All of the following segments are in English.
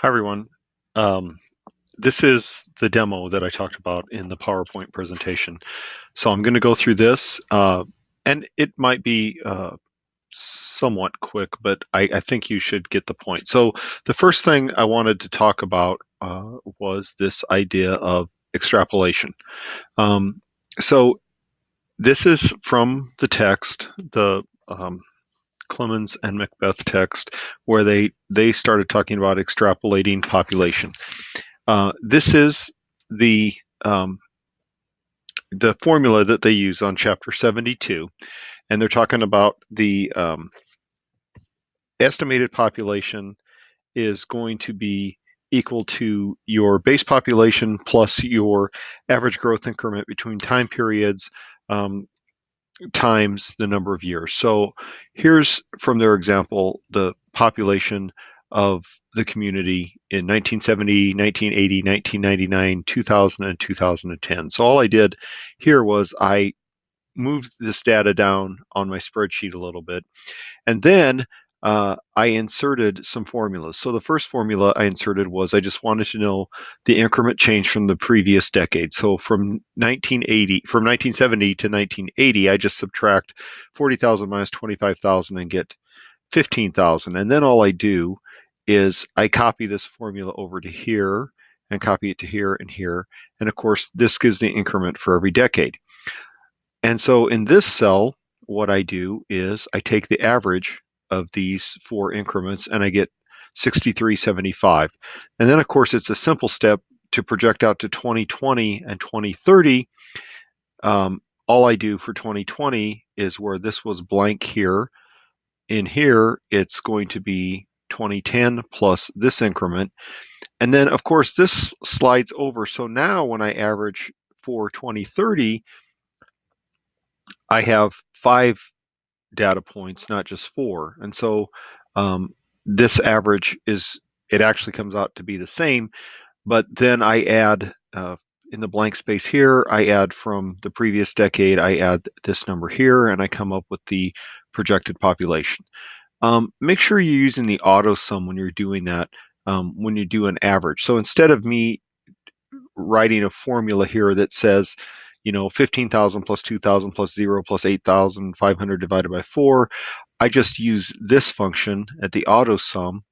Hi, everyone. Um, this is the demo that I talked about in the PowerPoint presentation. So I'm going to go through this, and it might be somewhat quick, but I think you should get the point. So the first thing I wanted to talk about was this idea of extrapolation. Um, so this is from the text, the Clemens and Macbeth text, where they started talking about extrapolating population. This is the um, the formula that they use on chapter 72, and they're talking about the estimated population is going to be equal to your base population plus your average growth increment between time periods um, times the number of years. So here's from their example the population of the community in 1970, 1980, 1999, 2000, and 2010. So all I did here was I moved this data down on my spreadsheet a little bit, and then I inserted some formulas. So the first formula I inserted was I just wanted to know the increment change from the previous decade. So from 1970 to 1980, I just subtract 40,000 minus 25,000 and get 15,000. And then all I do is I copy this formula over to here and copy it to here and here. And of course, this gives the increment for every decade. And so in this cell, what I do is I take the average of these four increments and I get 6375. And then, of course, it's a simple step to project out to 2020 and 2030. All I do for 2020 is where this was blank here. In here, it's going to be 2010 plus this increment. And then, of course, this slides over. So now when I average for 2030, I have 5 data points, not just 4. And so this average it actually comes out to be the same, but then I add in the blank space here, I add from the previous decade, I add this number here, and I come up with the projected population. Make sure you're using the auto sum when you're doing that, when you do an average. So instead of me writing a formula here that says, 15,000 plus 2,000 plus 0 plus 8,500 divided by 4, I just use this function at the auto sum,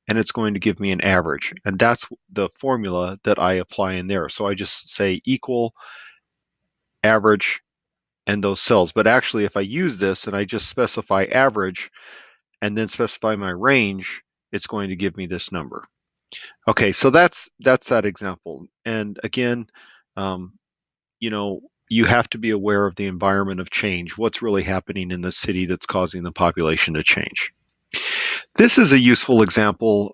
and it's going to give me an average. And that's the formula that I apply in there. So I just say equal average and those cells. But actually, if I use this and I just specify average and then specify my range, it's going to give me this number. Okay, so that's that example. And again, um, you have to be aware of the environment of change, what's really happening in the city that's causing the population to change. This is a useful example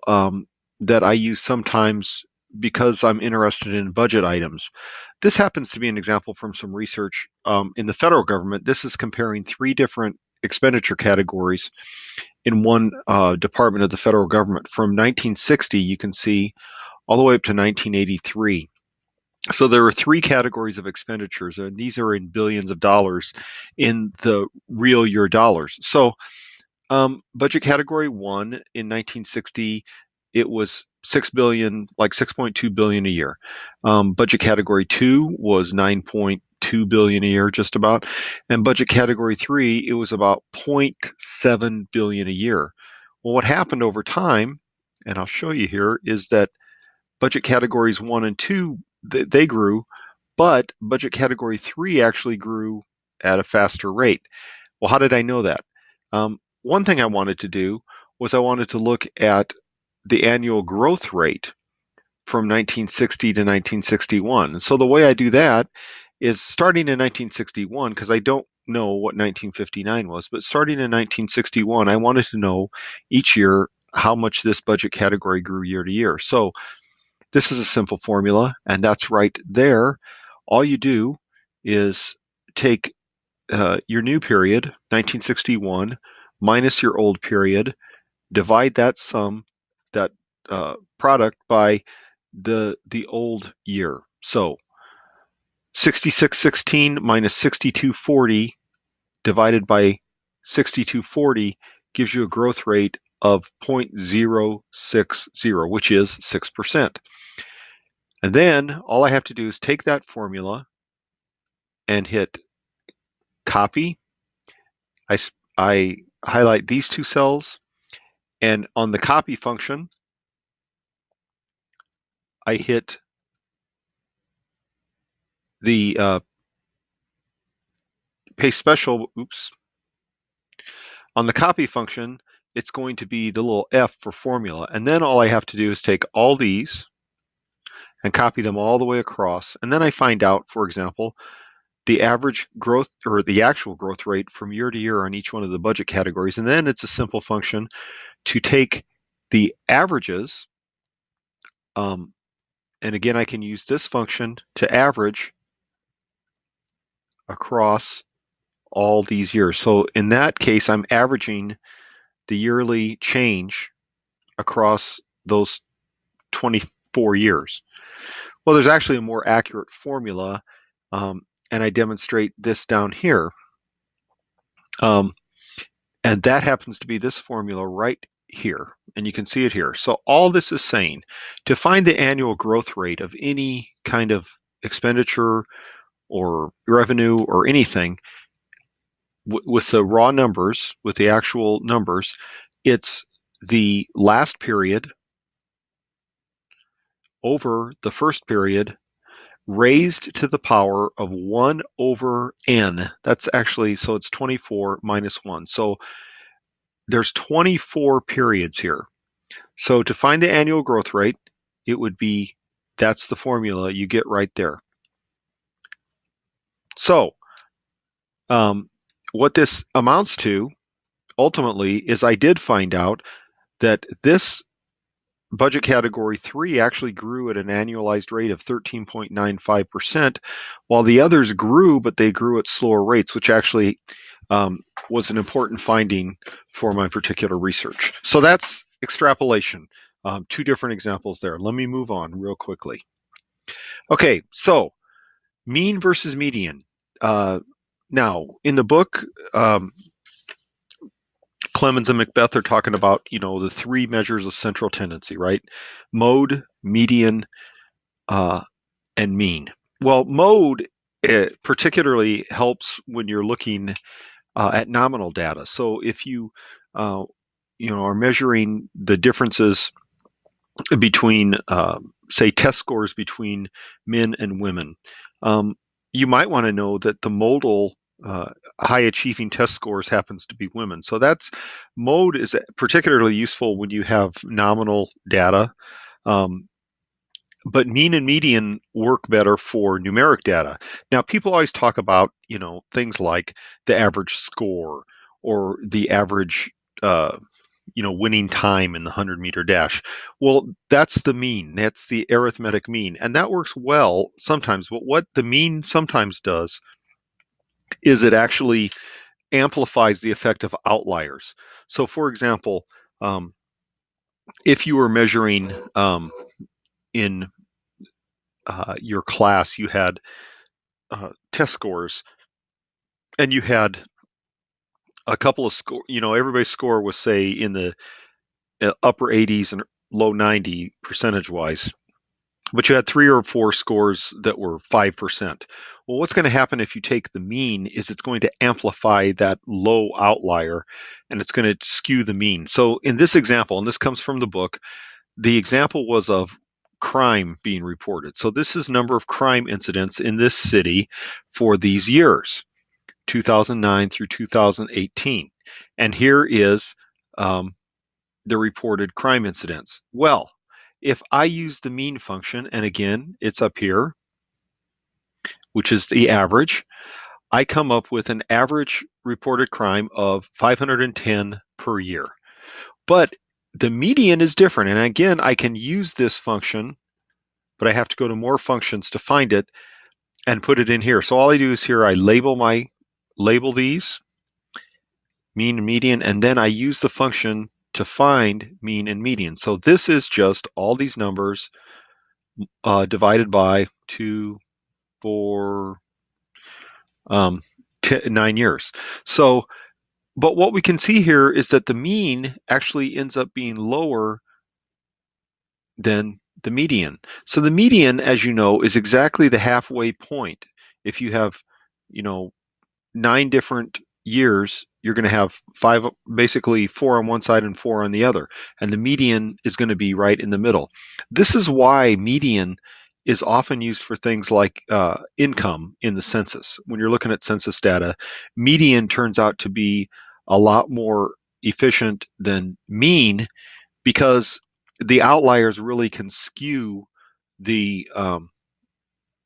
that I use sometimes because I'm interested in budget items. This happens to be an example from some research in the federal government. This is comparing 3 different expenditure categories in one department of the federal government. From 1960, you can see, all the way up to 1983. So there are 3 categories of expenditures, and these are in billions of dollars in the real year dollars. So budget category 1 in 1960, it was 6 billion, like 6.2 billion a year. Budget category 2 was 9.2 billion a year, just about. And budget category 3, it was about 0.7 billion a year. Well, what happened over time, and I'll show you here, is that budget categories 1 and 2, they grew, but budget category 3 actually grew at a faster rate. Well, how did I know that? One thing I wanted to do was I wanted to look at the annual growth rate from 1960 to 1961. So the way I do that is starting in 1961, because I don't know what 1959 was, but starting in 1961, I wanted to know each year how much this budget category grew year to year. So this is a simple formula, and that's right there. All you do is take your new period, 1961, minus your old period, divide that sum, that product, by the old year. So 6616 minus 6240 divided by 6240 gives you a growth rate of 0.060, which is 6%. And then all I have to do is take that formula and hit copy. I highlight these two cells, and on the copy function, I hit the paste special. Oops. On the copy function, it's going to be the little F for formula. And then all I have to do is take all these and copy them all the way across. And then I find out, for example, the average growth or the actual growth rate from year to year on each one of the budget categories. And then it's a simple function to take the averages. And again, I can use this function to average across all these years. So in that case, I'm averaging the yearly change across those 24 years. Well, there's actually a more accurate formula, and I demonstrate this down here. And that happens to be this formula right here, and you can see it here. So all this is saying, to find the annual growth rate of any kind of expenditure or revenue or anything, with the raw numbers, with the actual numbers, it's the last period over the first period raised to the power of 1 over n. That's actually, so it's 24 minus 1. So there's 24 periods here. So to find the annual growth rate, it would be, that's the formula you get right there. So what this amounts to ultimately is I did find out that this budget category 3 actually grew at an annualized rate of 13.95%, while the others grew, but they grew at slower rates, which actually was an important finding for my particular research. So that's extrapolation. Two different examples there. Let me move on real quickly. Okay, so mean versus median. Now, in the book, Clemens and Macbeth are talking about, the three measures of central tendency, right? Mode, median, and mean. Well, mode particularly helps when you're looking at nominal data. So if you, are measuring the differences between, say, test scores between men and women, you might want to know that the modal high achieving test scores happens to be women. So mode is particularly useful when you have nominal data. But mean and median work better for numeric data. Now, people always talk about, things like the average score or the average, winning time in the 100-meter dash. Well, that's the mean. That's the arithmetic mean. And that works well sometimes. But what the mean sometimes does is it actually amplifies the effect of outliers. So, for example, if you were measuring in your class, you had test scores, and you had a couple of score. Everybody's score was, say, in the upper 80s and low 90 percentage wise, but you had 3 or 4 scores that were 5%. Well, what's going to happen if you take the mean is it's going to amplify that low outlier, and it's going to skew the mean. So in this example, and this comes from the book, the example was of crime being reported. So this is number of crime incidents in this city for these years, 2009 through 2018. And here is the reported crime incidents. Well, if I use the mean function, and again, it's up here, which is the average, I come up with an average reported crime of 510 per year. But the median is different. And again, I can use this function, but I have to go to more functions to find it and put it in here. So all I do is here, I label these, mean and median, and then I use the function to find mean and median. So this is just all these numbers divided by 2, 4, 9 years. So But what we can see here is that the mean actually ends up being lower than the median. So the median, as you know, is exactly the halfway point. If you have, you know, 9 different years, you're going to have 5, basically 4 on one side and 4 on the other. And the median is going to be right in the middle. This is why median is often used for things like income in the census. When you're looking at census data, median turns out to be a lot more efficient than mean because the outliers really can skew the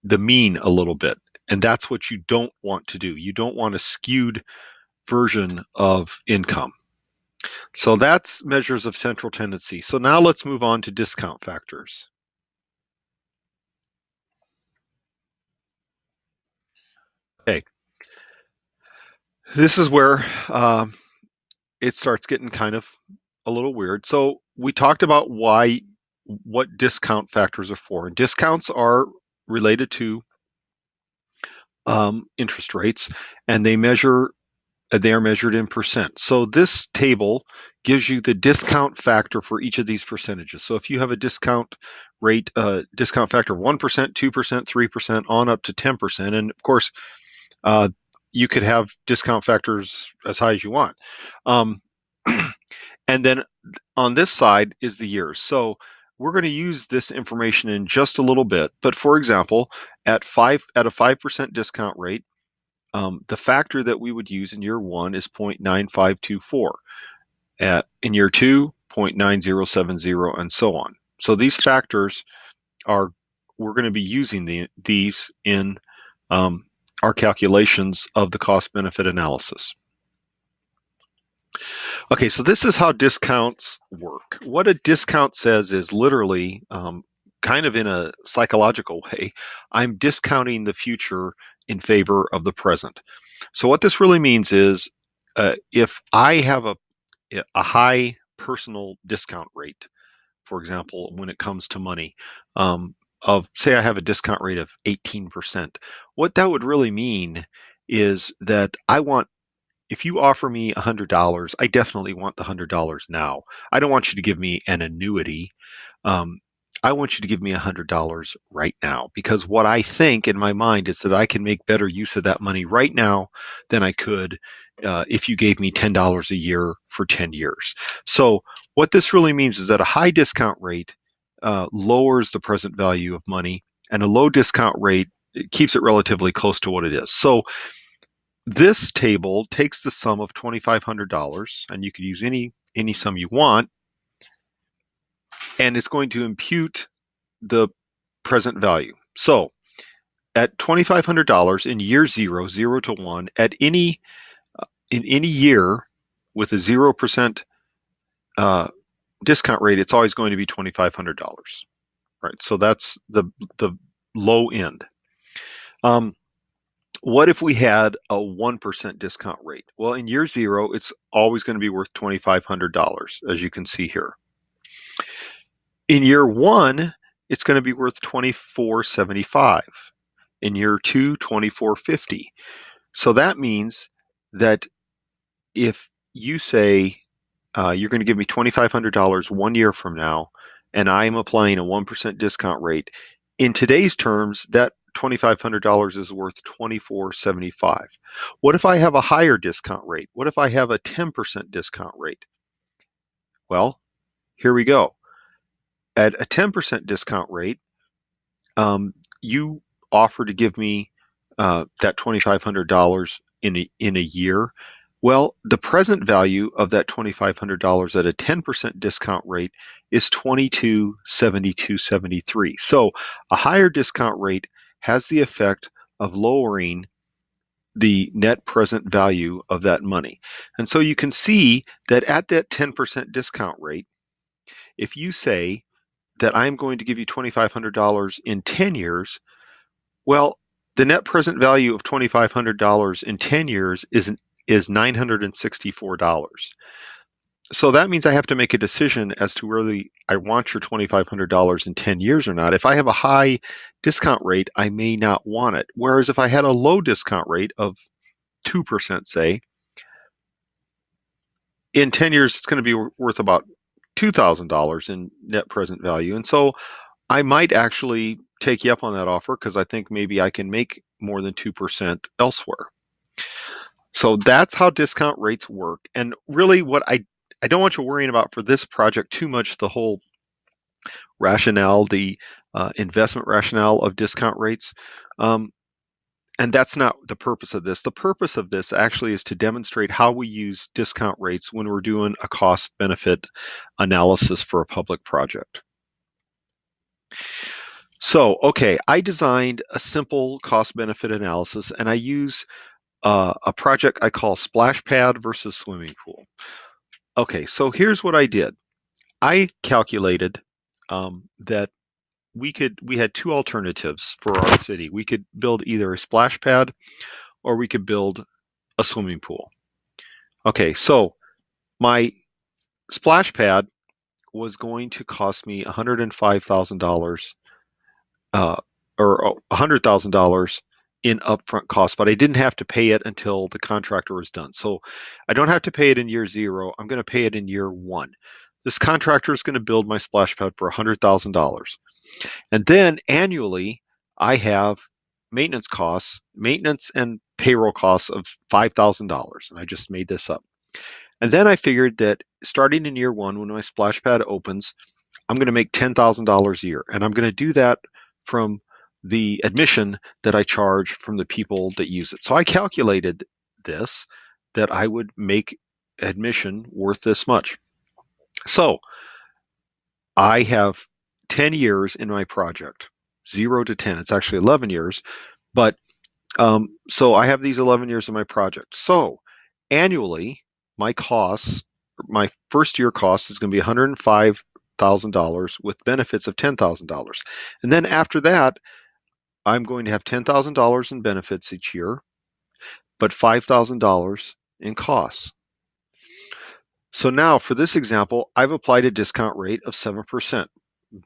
the mean a little bit, and that's what you don't want to do. You don't want a skewed version of income. So that's measures of central tendency. So now let's move on to discount factors. Okay, this is where it starts getting kind of a little weird. So we talked about what discount factors are for, and discounts are related to interest rates, and they are measured in percent. So this table gives you the discount factor for each of these percentages. So if you have a discount rate, discount factor of 1%, 2%, 3%, on up to 10%, and of course, uh, you could have discount factors as high as you want. Um, and then on this side is the years. So we're going to use this information in just a little bit. But for example, at a 5% discount rate, the factor that we would use in year one is 0.9524. In year two, 0.9070, and so on. So these factors are, we're going to be using these in um, our calculations of the cost benefit analysis. Okay, so this is how discounts work. What a discount says is literally, kind of in a psychological way, I'm discounting the future in favor of the present. So what this really means is if I have a high personal discount rate, for example, when it comes to money, of say I have a discount rate of 18%, what that would really mean is that I want, if you offer me $100, I definitely want the $100 now. I don't want you to give me an annuity. Um, I want you to give me $100 right now, because what I think in my mind is that I can make better use of that money right now than I could if you gave me $10 a year for 10 years. So what this really means is that a high discount rate lowers the present value of money, and a low discount rate keeps it relatively close to what it is. So this table takes the sum of $2,500, and you could use any sum you want, and it's going to impute the present value. So at $2,500 in year zero, 0 to 1, at any in any year with a 0% discount rate, it's always going to be $2,500. Right. So that's the low end. Um, what if we had a 1% discount rate? Well, in year zero, it's always going to be worth $2,500, as you can see here. In year one, it's going to be worth $2,475. In year two, $2,450. So that means that if you say you're going to give me $2,500 1 year from now, and I'm applying a 1% discount rate, in today's terms, that $2,500 is worth $2,475. What if I have a higher discount rate? What if I have a 10% discount rate? Well, here we go. At a 10% discount rate, you offer to give me that $2,500 in a year. Well, the present value of that $2,500 at a 10% discount rate is $2,272.73. So a higher discount rate has the effect of lowering the net present value of that money. And so you can see that at that 10% discount rate, if you say that I'm going to give you $2,500 in 10 years, well, the net present value of $2,500 in 10 years is $964. So that means I have to make a decision as to whether I want your $2,500 in 10 years or not. If I have a high discount rate, I may not want it. Whereas if I had a low discount rate of 2%, say, in 10 years, it's going to be worth about $2,000 in net present value. And so I might actually take you up on that offer because I think maybe I can make more than 2% elsewhere. So that's how discount rates work. And really, what I don't want you worrying about for this project too much the whole rationale, the investment rationale of discount rates. And that's not the purpose of this. The purpose of this actually is to demonstrate how we use discount rates when we're doing a cost benefit analysis for a public project. So, okay, I designed a simple cost benefit analysis and I use a project I call splash pad versus swimming pool. Okay, so here's what I did. I calculated that we had two alternatives for our city. We could build either a splash pad or we could build a swimming pool. Okay, so my splash pad was going to cost me $105,000 or $100,000 in upfront costs, but I didn't have to pay it until the contractor was done. So I don't have to pay it in year 0. I'm going to pay it in year 1. This contractor is going to build my splash pad for $100,000. And then annually, I have maintenance costs, maintenance and payroll costs of $5,000. And I just made this up. And then I figured that starting in year 1, when my splash pad opens, I'm going to make $10,000 a year. And I'm going to do that from the admission that I charge from the people that use it. So I calculated this, that I would make admission worth this much. So I have 10 years in my project, 0 to 10. It's actually 11 years, but so I have these 11 years of my project. So annually, my costs, my first year cost is going to be $105,000 with benefits of $10,000. And then after that, I'm going to have $10,000 in benefits each year, but $5,000 in costs. So now for this example, I've applied a discount rate of 7%.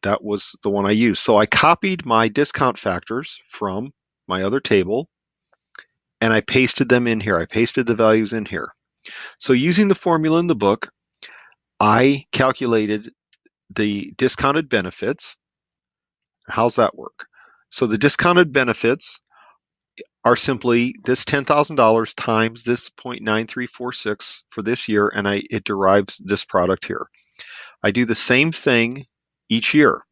That was the one I used. So I copied my discount factors from my other table and I pasted them in here. I pasted the values in here. So using the formula in the book, I calculated the discounted benefits. How's that work? So the discounted benefits are simply this $10,000 times this 0.9346 for this year, and it derives this product here. I do the same thing each year,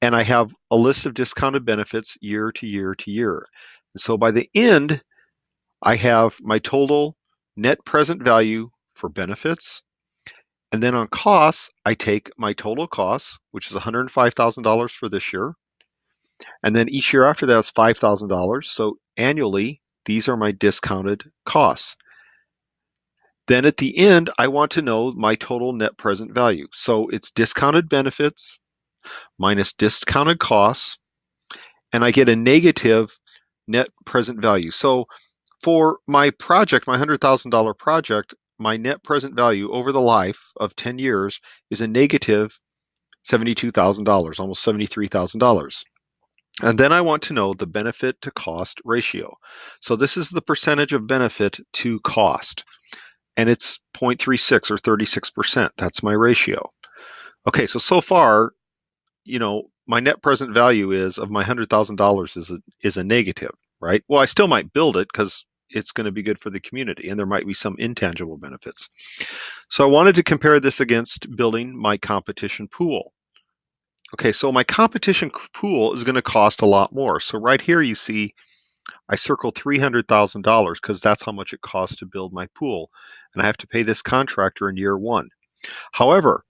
and I have a list of discounted benefits year to year to year. And so by the end, I have my total net present value for benefits. And then on costs, I take my total costs, which is $105,000 for this year. And then each year after that is $5,000. So annually, these are my discounted costs. Then at the end, I want to know my total net present value. So it's discounted benefits minus discounted costs, and I get a negative net present value. So for my project, my $100,000 project, my net present value over the life of 10 years is a negative $72,000, almost $73,000. And then I want to know the benefit to cost ratio. So this is the percentage of benefit to cost, and it's 0.36 or 36%. That's my ratio. Okay, so far, my net present value is of my $100,000 is a negative, right? Well, I still might build it because it's going to be good for the community, and there might be some intangible benefits. So I wanted to compare this against building my competition pool. Okay, so my competition pool is going to cost a lot more. So right here you see I circle $300,000 because that's how much it costs to build my pool, and I have to pay this contractor in year 1. However,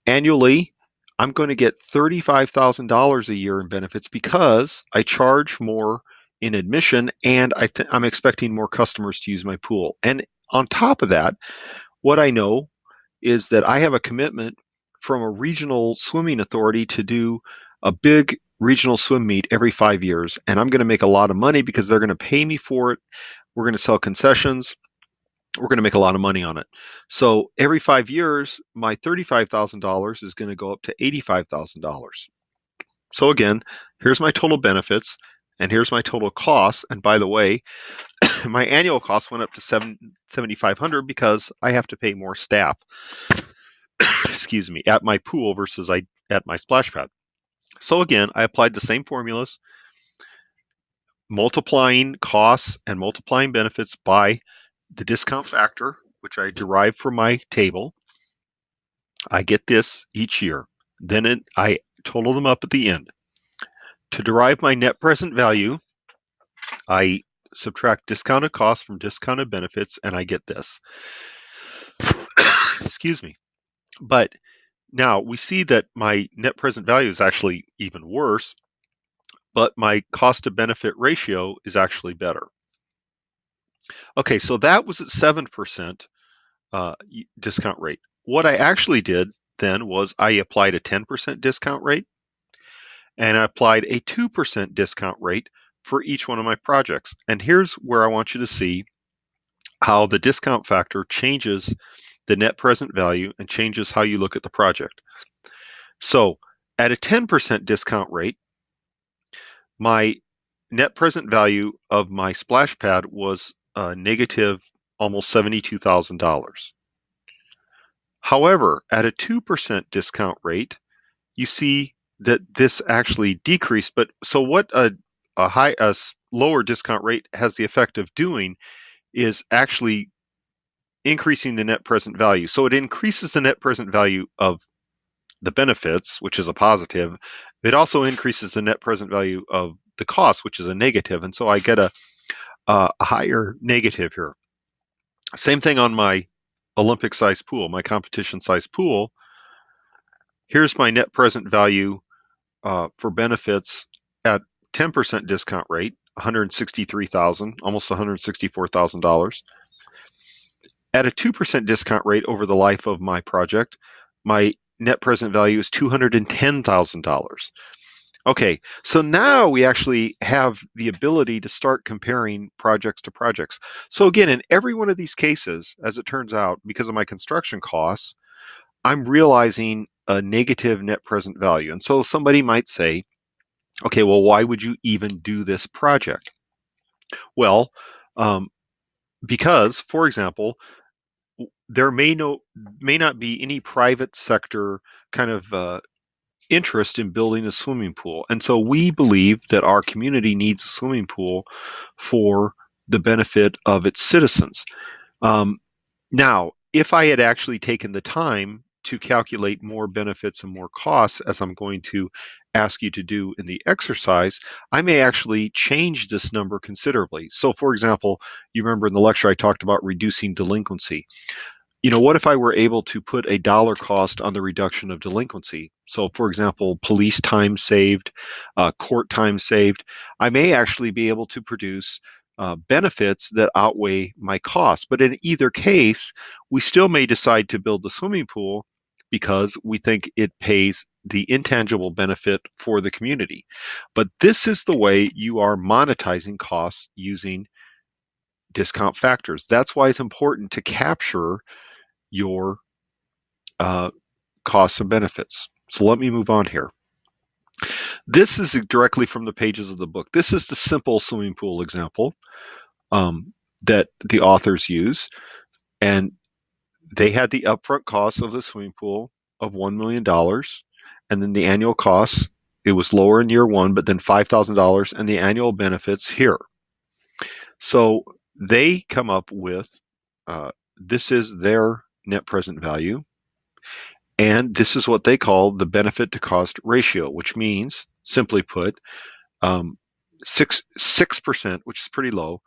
annually, I'm going to get $35,000 a year in benefits because I charge more in admission and I'm expecting more customers to use my pool. And on top of that, what I know is that I have a commitment from a regional swimming authority to do a big regional swim meet every 5 years. And I'm going to make a lot of money because they're going to pay me for it. We're going to sell concessions. We're going to make a lot of money on it. So every 5 years, my $35,000 is going to go up to $85,000. So again, here's my total benefits, and here's my total cost. And by the way, my annual cost went up to $7,500 because I have to pay more staff, excuse me, at my pool versus at my splash pad. So again, I applied the same formulas, multiplying costs and multiplying benefits by the discount factor, which I derived from my table. I get this each year. Then I total them up at the end. To derive my net present value, I subtract discounted costs from discounted benefits, and I get this. Excuse me. But now we see that my net present value is actually even worse, but my cost to benefit ratio is actually better. Okay, so that was at 7% discount rate. What I actually did then was I applied a 10% discount rate, and I applied a 2% discount rate for each one of my projects. And here's where I want you to see how the discount factor changes the net present value and changes how you look at the project. So at a 10% discount rate, my net present value of my splash pad was negative almost $72,000. However, at a 2% discount rate, you see that this actually decreased. But so what a lower discount rate has the effect of doing is actually increasing the net present value. So it increases the net present value of the benefits, which is a positive. It also increases the net present value of the cost, which is a negative. And so I get a higher negative here. Same thing on my Olympic size pool, my competition size pool. Here's my net present value for benefits at 10% discount rate, $163,000, almost $164,000. At a 2% discount rate over the life of my project, my net present value is $210,000. Okay, so now we actually have the ability to start comparing projects to projects. So again, in every one of these cases, as it turns out, because of my construction costs, I'm realizing a negative net present value. And so somebody might say, okay, well, why would you even do this project? Well, because, for example, there may not be any private sector kind of interest in building a swimming pool. And so we believe that our community needs a swimming pool for the benefit of its citizens. Now, if I had actually taken the time to calculate more benefits and more costs, as I'm going to ask you to do in the exercise, I may actually change this number considerably. So, for example, you remember in the lecture I talked about reducing delinquency. What if I were able to put a dollar cost on the reduction of delinquency? So, for example, police time saved, court time saved. I may actually be able to produce benefits that outweigh my costs. But in either case, we still may decide to build the swimming pool because we think it pays the intangible benefit for the community. But this is the way you are monetizing costs using discount factors. That's why it's important to capture your costs and benefits. So let me move on here. This is directly from the pages of the book. This is the simple swimming pool example that the authors use. And they had the upfront cost of the swimming pool of $1 million. And then the annual costs, it was lower in year one, but then $5,000 and the annual benefits here. So they come up with this is their net present value. And this is what they call the benefit to cost ratio, which means, simply put, 6%, which is pretty low,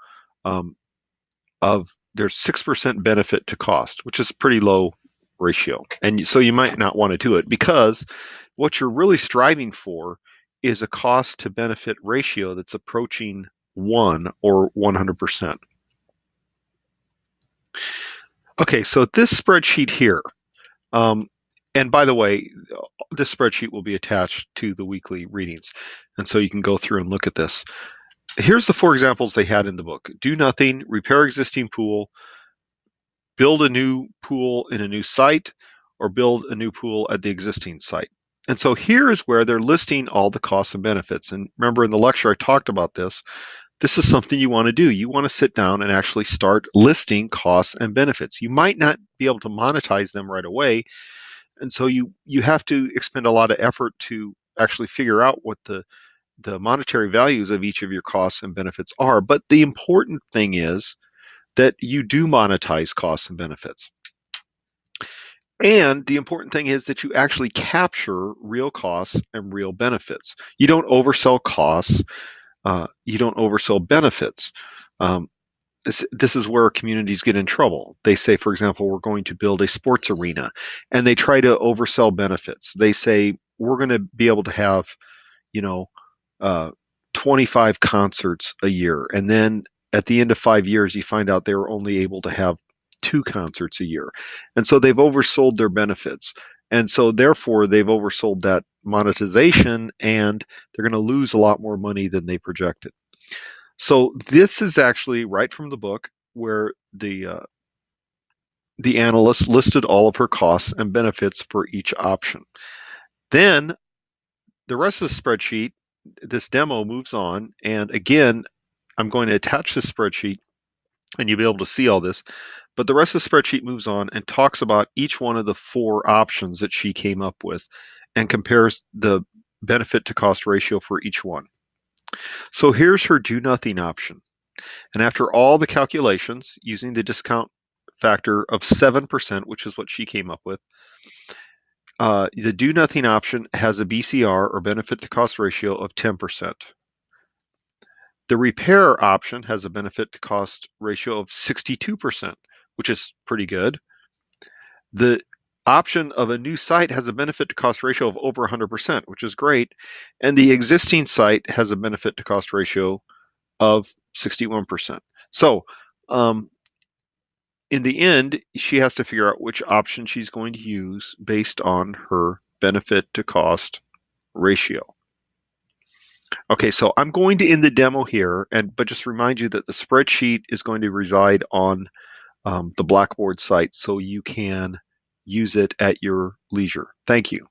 there's 6% benefit to cost, which is a pretty low ratio. And so you might not want to do it because what you're really striving for is a cost to benefit ratio that's approaching 1 or 100%. Okay, so this spreadsheet here, and by the way, this spreadsheet will be attached to the weekly readings. And so you can go through and look at this. Here's the 4 examples they had in the book. Do nothing, repair existing pool, build a new pool in a new site, or build a new pool at the existing site. And so here is where they're listing all the costs and benefits. And remember in the lecture I talked about this. This is something you want to do. You want to sit down and actually start listing costs and benefits. You might not be able to monetize them right away, and so you have to expend a lot of effort to actually figure out what the monetary values of each of your costs and benefits are. But the important thing is that you do monetize costs and benefits. And the important thing is that you actually capture real costs and real benefits. You don't oversell costs. You don't oversell benefits. Um, this is where communities get in trouble. They say, for example, we're going to build a sports arena, and they try to oversell benefits. They say we're going to be able to have, you know, uh, 25 concerts a year, and then at the end of 5 years, you find out they were only able to have 2 concerts a year, and so they've oversold their benefits, and so therefore they've oversold that monetization, and they're going to lose a lot more money than they projected. So this is actually right from the book where the analyst listed all of her costs and benefits for each option. Then the rest of the spreadsheet, this demo moves on, and again, I'm going to attach this spreadsheet, and you'll be able to see all this. But the rest of the spreadsheet moves on and talks about each one of the 4 options that she came up with, and compares the benefit to cost ratio for each one. So here's her do nothing option. And after all the calculations using the discount factor of 7%, which is what she came up with, the do nothing option has a BCR or benefit to cost ratio of 10%. The repair option has a benefit to cost ratio of 62%, which is pretty good. The option of a new site has a benefit to cost ratio of over 100%, which is great. And the existing site has a benefit to cost ratio of 61%. So, in the end, she has to figure out which option she's going to use based on her benefit to cost ratio. Okay, so I'm going to end the demo here, but just remind you that the spreadsheet is going to reside on the Blackboard site, so you can use it at your leisure. Thank you.